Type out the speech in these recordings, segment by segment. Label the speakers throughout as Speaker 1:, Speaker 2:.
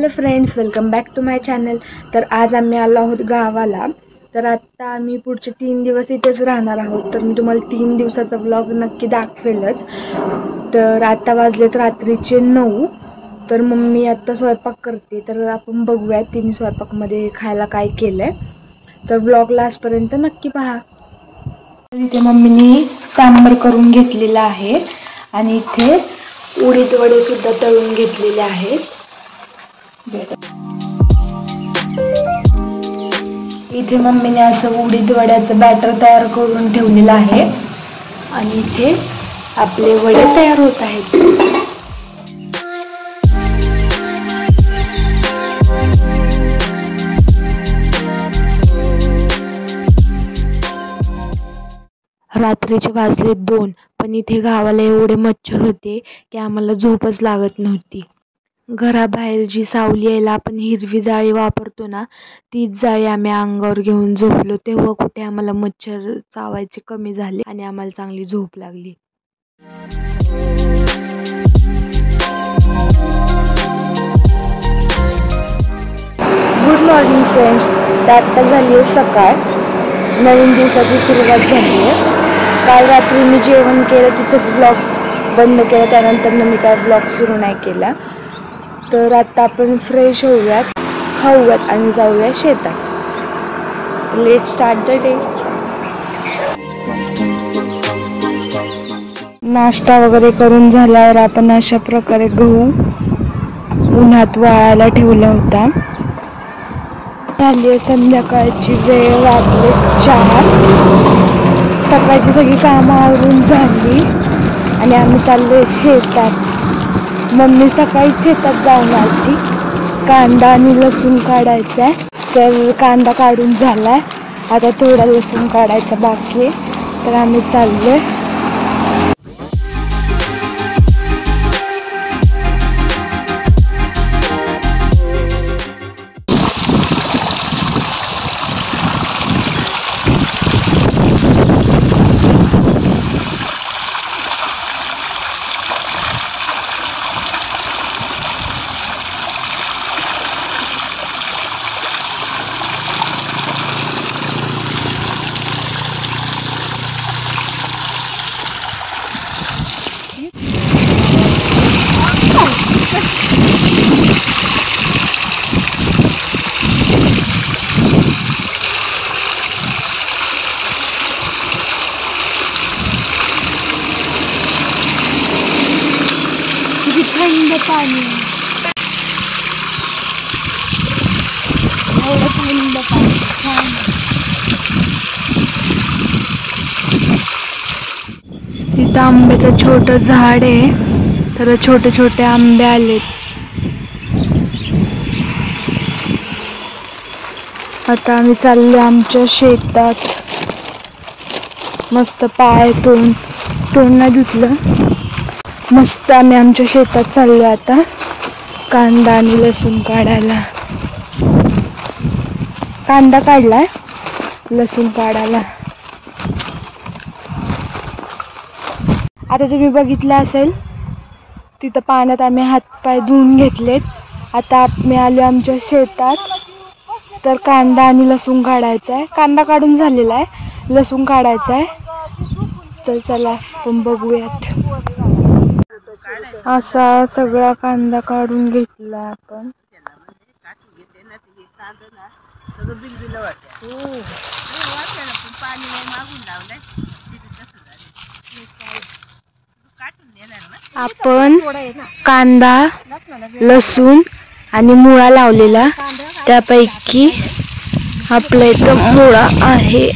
Speaker 1: Hello friends, welcome back to my channel. तर आज आम्ही आलो आहोत गावाला। तर आता आम्ही पुढचे 3 दिवस इथेच राहणार आहोत। तर मी तुम्हाला 3 दिवसाचा व्लॉग नक्की दाखवेलच। तर आता वाजलेत रात्रीचे 9। तर मम्मी आता स्वयंपाक करते, तर आपण बघूया तिने स्वयंपाकमध्ये खायला काय केलंय। तर व्लॉग लास्टपर्यंत नक्की पहा। इथे मम्मीने सांबार करून घेतलेला आहे आणि इथे उडीद वडे सुद्धा तळून घेतलेले आहेत। इथे मम्मीने असं उडीद वड्याचं बॅटर तयार करून ठेवलेलं आहे आणि इथे आपले वडे तयार होत आहेत। रात्रीचे वाजले 2, पण इथे गावाला एवढे मच्छर होते की आम्हाला झोपच लागत नव्हती। घराबाहेर जी सावली यायला आपण हिरवी जाळी वापरतो ना, तीच जाळी आम्ही अंगावर घेऊन झोपलो। तेव्हा कुठे आम्हाला मच्छर चावायचे कमी झाले आणि आम्हाला चांगली झोप लागली। Good morning friends. आता झाली आहे सकाळ, नवीन दिवसाची सुरुवात झाली आहे। काल रात्री मी जेवण केलं, तिथंच ब्लॉग बंद केला, त्यानंतर मी काय ब्लॉग सुरू नाही केला। तर आता आपण फ्रेश होऊयात, खाऊयात आणि जाऊया शेतात। Let start the day. नाश्ता वगैरे करून झाल्यावर आपण अशा प्रकारे गहू उन्हात वाळायला ठेवला होता। झाली संध्याकाळची वेळ, वाजले 4। सकाळची सगळी कामं आवरून झाली आणि आम्ही चाललोय शेतात। मम्मी सकाळी शेतात जाऊन आली। कांदा आणि लसूण काढायचा आहे, तर कांदा काढून झालाय, आता थोडा लसूण काढायचा बाकी आहे। तर आम्ही चाललोय। थंड पाणी, एवढं थंड पाणी छान। इथं आंब्याचं छोटं झाड आहे, तर छोटे छोटे आंबे आलेत। आता आम्ही चाललो आमच्या शेतात। मस्त पाय तोंड नाही धुतलं, मस्त आम्ही आमच्या शेतात चाललो आता कांदा आणि लसूण काढायला। कांदा काढलाय, लसूण काढायला। आता तुम्ही बघितलं असेल, तिथं पाण्यात आम्ही हातपाय धुवून घेतलेत। आता आम्ही आलो आमच्या शेतात, तर कांदा आणि लसूण काढायचा आहे। कांदा काढून झालेला आहे, लसूण काढायचा आहे। तर चला आपण बघूयात। असा सगळा कांदा काढून घेतला आपण। आपण कांदा, लसूण आणि मुळा लावलेला, त्यापैकी आपला इथं मुळा आहे।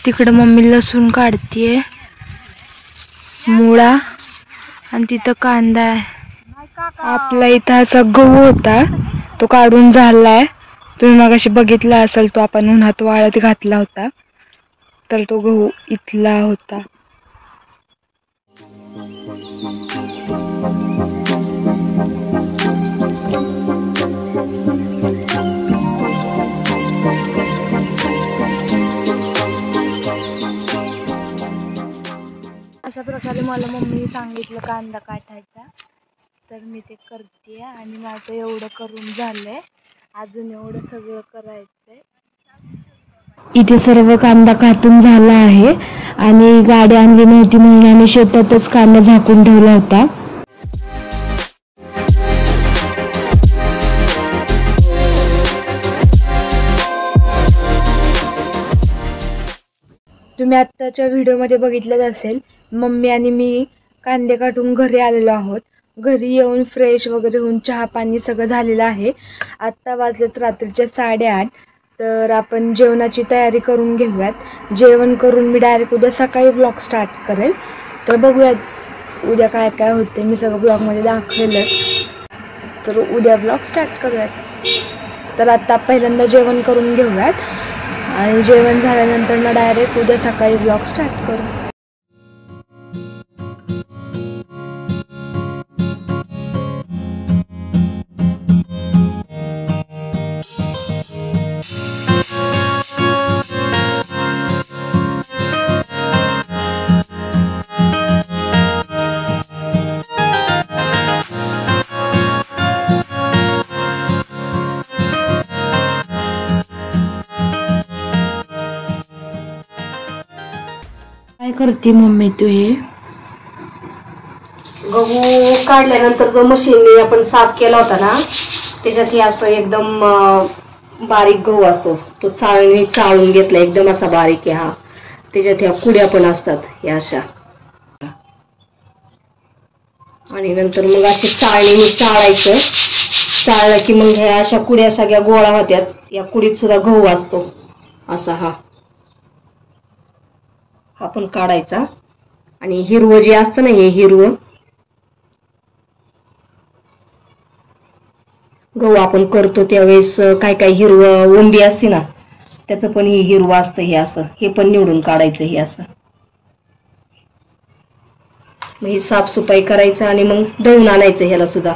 Speaker 1: तिकडं मम्मी लसूण काढतीये, मुळा, आणि तिथं कांदा आहे। आपला इथं असा गहू होता, तो काढून झालाय। तुम्ही मगाशी बघितला असेल, तो आपण उन्हात वाळत घातला होता, तर तो गहू इथला होता। अशा प्रकारे मला मम्मीने सांगितलं कांदा काटायचा, तर मी ते करते. आणि माझं एवढं करून झालंय, अजून एवढं सगळं करायचंय. इथे सर्व कांदा काटून झाला आहे आणि गाडी आणली नव्हती म्हणून आम्ही शेतातच कांदा झाकून ठेवला होता. तुम्ही आत्ताच्या व्हिडिओमध्ये बघितलंच असेल, मम्मी आणि मी कांदे काटून घरी आलेलो आहोत. घरी येऊन फ्रेश वगैरे होऊन चहा पाणी सगळं झालेलं आहे. आत्ता वाजलेत रात्रीचे 8:30. तर आपण जेवणाची तयारी करून घेऊयात. जेवण करून मी डायरेक्ट उद्या सकाळी ब्लॉग स्टार्ट करेल. तर बघूयात उद्या काय काय होते, मी सगळं ब्लॉगमध्ये दाखवेलच. तर उद्या ब्लॉग स्टार्ट करूयात. तर आत्ता पहिल्यांदा जेवण करून घेऊयात आणि जेवण झाल्यानंतर ना डायरेक्ट उद्या सकाळी ब्लॉग स्टार्ट करू. काय करते मम्मी तू? हे
Speaker 2: गहू काढल्यानंतर जो मशीनने आपण साफ केला होता ना, त्याच्यात हे असं एकदम बारीक गहू असतो, तो चाळणी चाळून घेतला, एकदम असा बारीक आहे हा. त्याच्यात ह्या कुड्या पण असतात या अशा, आणि नंतर मग अशी चाळणीने चाळायचं. चाळलं की मग ह्या अशा कुड्या सगळ्या गोळा होत्यात. या कुडीत सुद्धा गहू असतो असा हा पण काढायचा. आणि हिरवं जे असतं ना, हे हिरवं गहू आपण करतो त्यावेळेस काय काय हिरवं ओंबी असते ना, त्याचं पण हे हिरवं असतं. हे असं हे पण निवडून काढायचं. हे असं मग हे साफसफाई करायचं आणि मग दळून आणायचं. ह्याला सुद्धा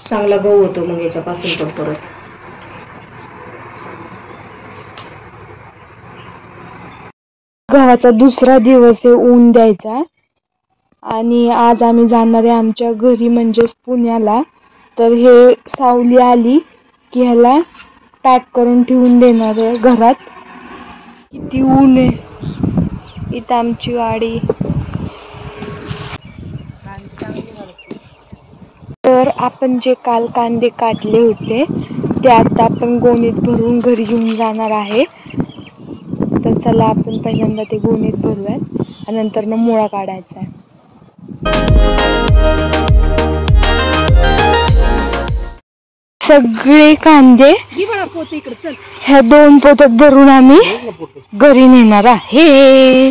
Speaker 2: चांगला गहू होतो मग याच्यापासून पण परत.
Speaker 1: गव्हाचा दुसरा दिवस आहे, ऊन द्यायचा. आणि आज आम्ही जाणार आहे आमच्या घरी, म्हणजेच पुण्याला. तर हे सावली आली की ह्याला पॅक करून ठेवून देणार आहे घरात. किती ऊन आहे इथं. आमची गाडी. तर आपण जे काल कांदे काटले होते ते आता आपण गोणीत भरून घरी घेऊन जाणार आहे. तर चला आपण पहिल्यांदा ते गोणीत भरूयात आणि नंतर ना मुळा काढायचा आहे. सगळे कांदे ह्या 2 पोत्यात भरून आम्ही घरी नेणार आहे.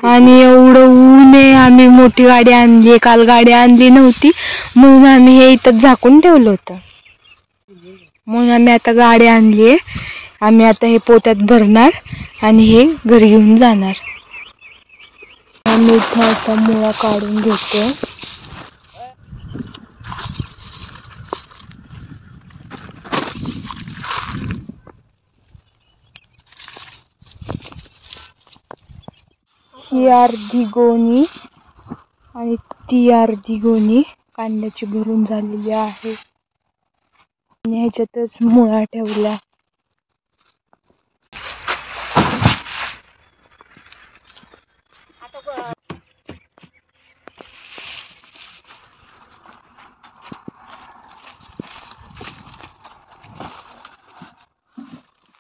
Speaker 1: आणि एवढं ऊन आहे, आम्ही मोठी गाडी आणली. काल गाडी आणली नव्हती म्हणून आम्ही हे इथं झाकून ठेवलं होतं. म्हणून आम्ही आता गाडी आणली आहे. आम्ही आता हे पोत्यात भरणार आणि हे घरी घेऊन जाणार. आम्ही इथं आता मुळा काढून घेतो. ही अर्धी गोणी आणि ती अर्धी गोणी कांद्याची भरून झालेली आहे. आणि ह्याच्यातच मुळा ठेवला.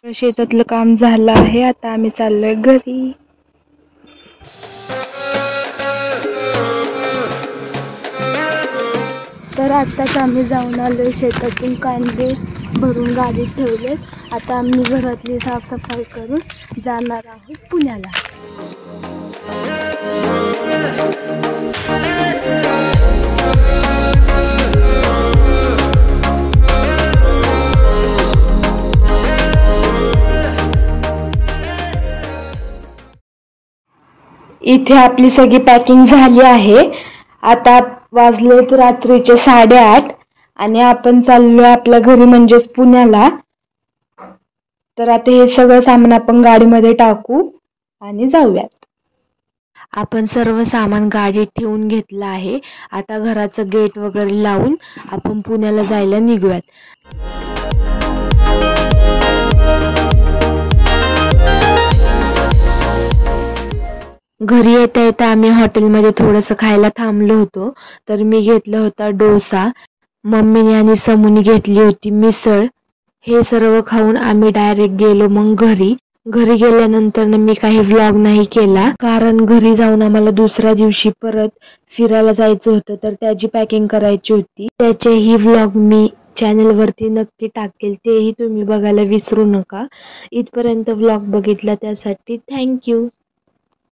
Speaker 1: शेतातलं काम झालं आहे. आता आम्ही चाललोय घरी. तर आत्ताच आम्ही जाऊन आलोय शेतातून. कांदे भरून गाडीत ठेवले. आता आम्ही घरातली साफसफाई करून जाणार आहोत पुण्याला. इथे आपली सगळी पॅकिंग झाली आहे. आता वाजलेत रात्रीचे 8:30 आणि आपण चाललोय आपल्या घरी, म्हणजेच पुण्याला. तर आता हे सगळं सामान आपण गाडीमध्ये टाकू आणि जाऊयात. आपण सर्व सामान गाडीत ठेवून घेतलं आहे. आता घराचं गेट वगैरे लावून आपण पुण्याला जायला निघूयात. घरी येता येता आम्ही हॉटेलमध्ये थोडंसं खायला थांबलो होतो. तर मी घेतला होता डोसा, मम्मीने आणि समूने घेतली होती मिसळ. हे सर्व खाऊन आम्ही डायरेक्ट गेलो मग घरी. घरी गेल्यानंतर मी काही व्लॉग नाही केला, कारण घरी जाऊन आम्हाला दुसऱ्या दिवशी परत फिरायला जायचं होतं. तर त्याची पॅकिंग करायची होती. त्याचेही व्लॉग मी चॅनलवरती नक्की टाकेल, तेही तुम्ही बघायला विसरू नका. इथपर्यंत व्लॉग बघितला त्यासाठी थँक्यू.